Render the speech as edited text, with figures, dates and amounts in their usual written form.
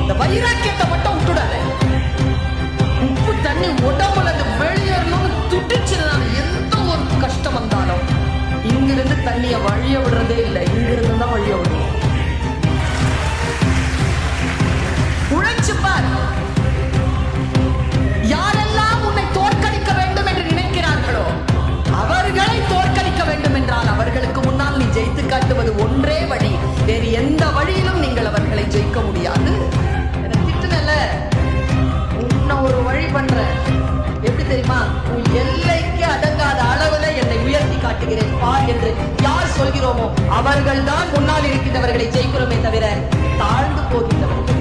இந்த வைராக்கியத்தை மட்டும் விட்டுடாத. உப்பு தண்ணி உடம்புல வெளியேறணும்னு துடிச்சிருந்தாங்க. எந்த ஒரு கஷ்டம் வந்தாலும் இங்கிருந்து தண்ணிய வழிய விடுறதே இல்லை, இங்கிருந்து தான் வழிய விடுவோம். உழைச்சு பார். யாரெல்லாம் உன்னை தோற்கடிக்க வேண்டும் என்று நினைக்கிறார்களோ அவர்களை தோற்கடிக்க வேண்டும் என்றால் அவர்களுக்கு முன்னால் நீ ஜெயித்து காட்டுவது ஒன்றே வழி. வேறு எந்த வழியிலும் நீங்கள் அவர்களை ஜெயிக்க முடியாது. திட்டுனல உன்னை ஒரு வழி பண்ற. எப்படி தெரியுமா? உன் எல்லைக்கு அடங்காத அளவுல என்னை உயர்த்தி காட்டுகிறேன் பார் என்று யார் சொல்கிறோமோ அவர்கள் தான் முன்னால் இருக்கின்றவர்களை ஜெயிக்கிறோமே தவிர தாழ்ந்து போகின்றவர்கள்